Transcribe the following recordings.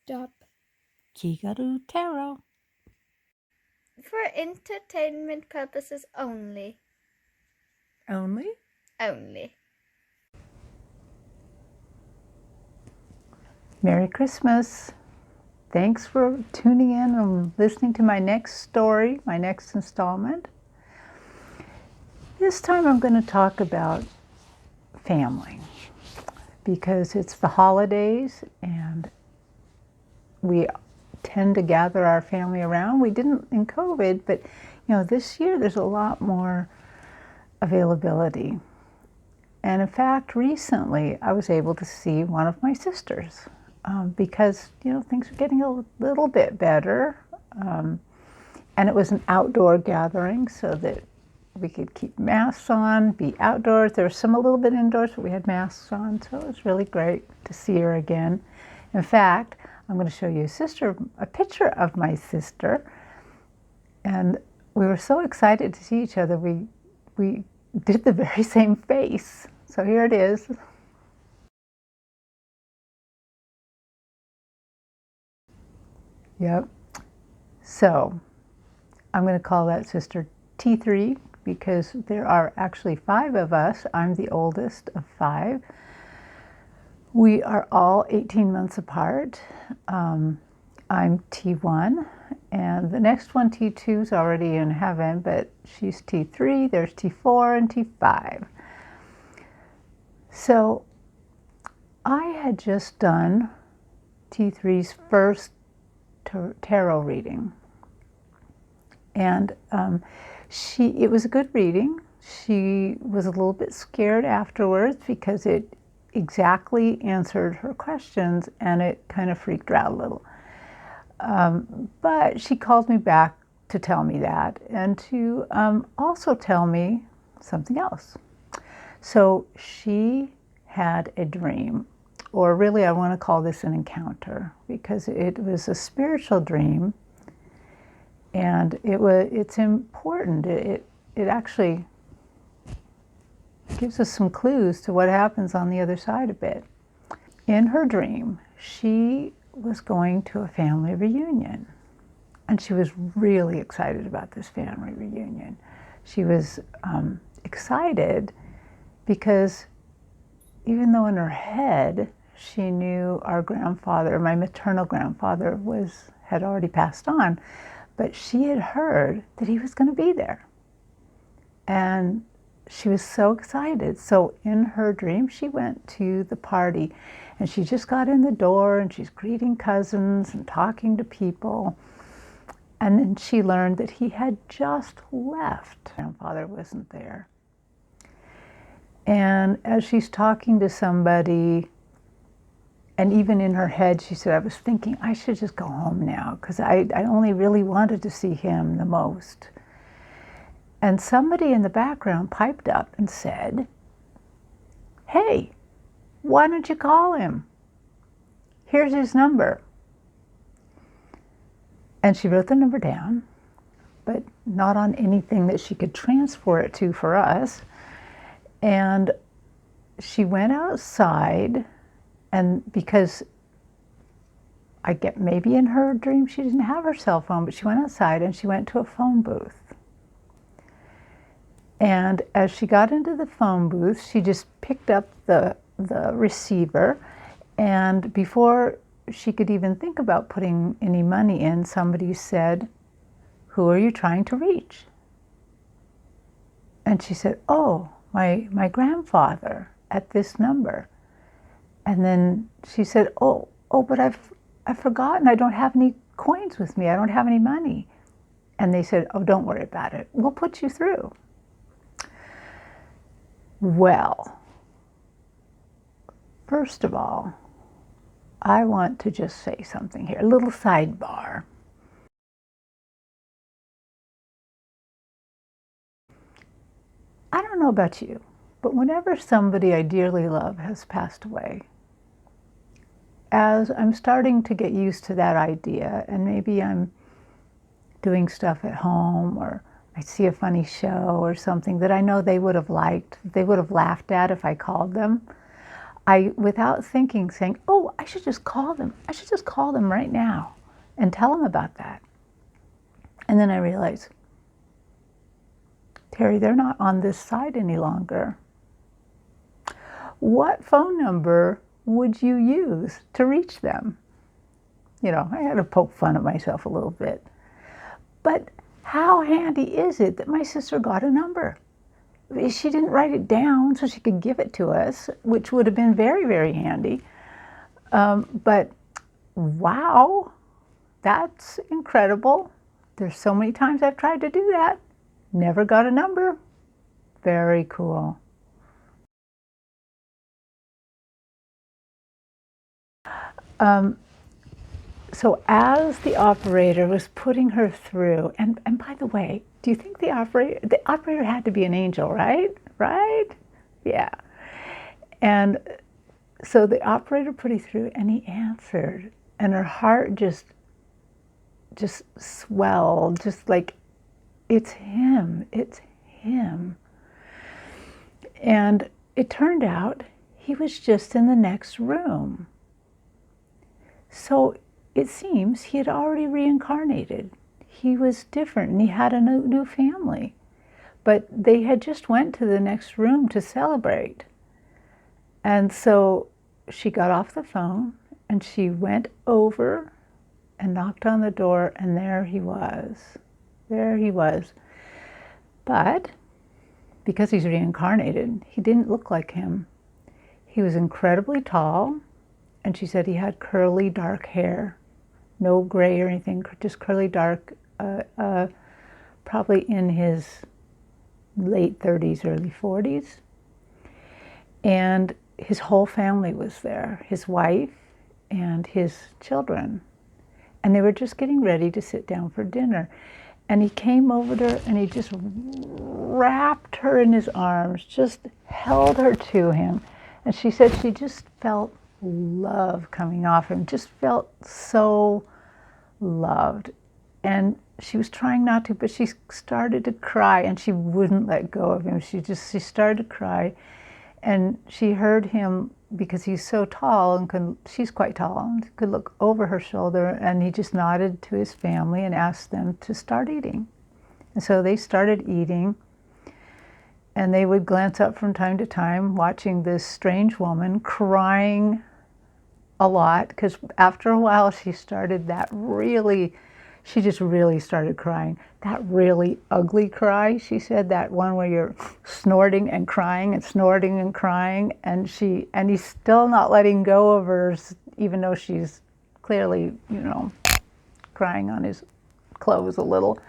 Stop. Kigaru Taro. For entertainment purposes only. Only? Only. Merry Christmas. Thanks for tuning in and listening to my next story, my next installment. This time I'm going to talk about family because it's the holidays and we tend to gather our family around. We didn't in COVID, but this year there's a lot more availability. And in fact, recently I was able to see one of my sisters because things are getting a little bit better. And it was an outdoor gathering so that we could keep masks on, be outdoors. There was some a little bit indoors, but we had masks on, so it was really great to see her again. In fact, I'm going to show you a picture of my sister. And we were so excited to see each other, we did the very same face. So here it is. Yep. So I'm going to call that sister T3 because there are actually 5 of us. I'm the oldest of 5. We are all 18 months apart. I'm T1, and the next one, T2, is already in heaven, but she's T3, there's T4 and T5. So I had just done T3's first tarot reading. And it was a good reading. She was a little bit scared afterwards because it exactly answered her questions and it kind of freaked her out a little. But she called me back to tell me that and to also tell me something else. So she had a dream, or really I want to call this an encounter because it was a spiritual dream. And it's important. It actually gives us some clues to what happens on the other side of it. In her dream, she was going to a family reunion. And she was really excited about this family reunion. She was excited because even though in her head she knew our grandfather, my maternal grandfather, had already passed on, but she had heard that he was going to be there. And she was so excited. So in her dream, she went to the party and she just got in the door and she's greeting cousins and talking to people. And then she learned that he had just left. Grandfather wasn't there. And as she's talking to somebody, and even in her head, she said, I was thinking I should just go home now because I only really wanted to see him the most. And somebody in the background piped up and said, hey, why don't you call him? Here's his number. And she wrote the number down, but not on anything that she could transfer it to for us. And she went outside. And because I get maybe in her dream she didn't have her cell phone, but she went outside and she went to a phone booth. And as she got into the phone booth, she just picked up the receiver. And before she could even think about putting any money in, somebody said, who are you trying to reach? And she said, oh, my grandfather at this number. And then she said, oh, but I've forgotten. I don't have any coins with me. I don't have any money. And they said, oh, don't worry about it. We'll put you through. Well, first of all, I want to just say something here, a little sidebar. I don't know about you, but whenever somebody I dearly love has passed away, as I'm starting to get used to that idea, and maybe I'm doing stuff at home, or I see a funny show or something that I know they would have liked, they would have laughed at if I called them, I, without thinking, saying, oh, I should just call them. I should just call them right now and tell them about that. And then I realized, Terry, they're not on this side any longer. What phone number would you use to reach them? You know, I had to poke fun at myself a little bit. But how handy is it that my sister got a number? She didn't write it down so she could give it to us, which would have been very, very handy. But wow, that's incredible. There's so many times I've tried to do that. Never got a number. Very cool. So as the operator was putting her through, and by the way, do you think the operator had to be an angel, right? Right? Yeah. And so the operator put her through and he answered, and her heart just swelled, just like, it's him, it's him. And it turned out he was just in the next room. So it seems he had already reincarnated. He was different and he had a new family. But they had just went to the next room to celebrate. And so she got off the phone and she went over and knocked on the door, and there he was. There he was. But because he's reincarnated, he didn't look like him. He was incredibly tall, and she said he had curly dark hair. No gray or anything, just curly dark, probably in his late 30s, early 40s. And his whole family was there, his wife and his children. And they were just getting ready to sit down for dinner. And he came over to her and he just wrapped her in his arms, just held her to him. And she said she just felt love coming off him, just felt so loved. And she was trying not to, but she started to cry and she wouldn't let go of him. She started to cry, and she heard him, because he's so tall and she's quite tall, and could look over her shoulder, and he just nodded to his family and asked them to start eating. And so they started eating, and they would glance up from time to time, watching this strange woman crying a lot, because after a while she just really started crying. That really ugly cry, she said, that one where you're snorting and crying and snorting and crying, and he's still not letting go of her, even though she's clearly, crying on his clothes a little.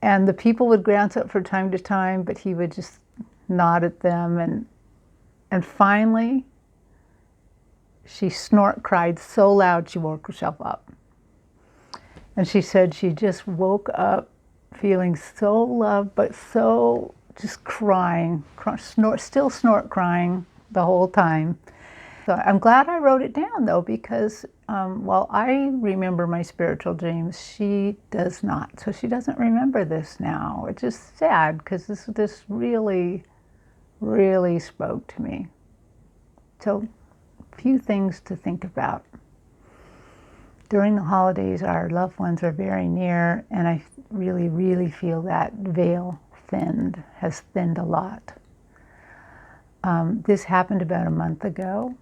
And the people would glance up from time to time, but he would just nod at them, and finally she cried so loud she woke herself up. And she said she just woke up feeling so loved, but so just crying, still crying the whole time. So I'm glad I wrote it down, though, because while I remember my spiritual dreams, she does not. So she doesn't remember this now, which is sad, because this really, really spoke to me. So a few things to think about. During the holidays, our loved ones are very near, and I really, really feel that veil has thinned a lot. This happened about a month ago,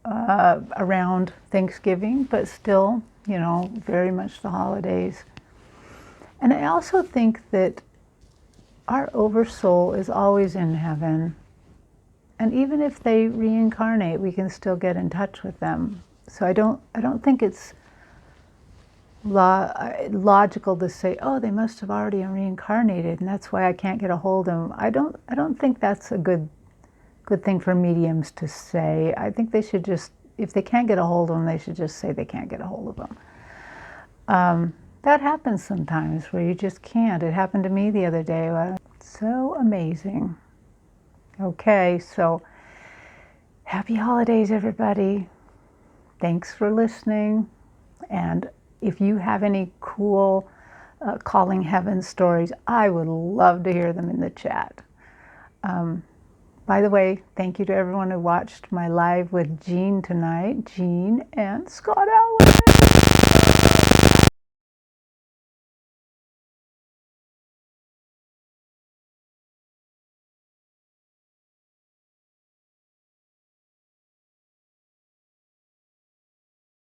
around Thanksgiving, but still, very much the holidays. And I also think that our oversoul is always in heaven, and even if they reincarnate, we can still get in touch with them. So I don't think it's logical to say, oh, they must have already reincarnated and that's why I can't get a hold of them. I don't think that's a good thing for mediums to say. I think they should just, if they can't get a hold of them, they should just say they can't get a hold of them. That happens sometimes where you just can't. It happened to me the other day. So amazing. Okay, so happy holidays, everybody. Thanks for listening. And if you have any cool calling heaven stories, I would love to hear them in the chat. Bye By the way, thank you to everyone who watched my live with Jean tonight, Jean and Scott Allen.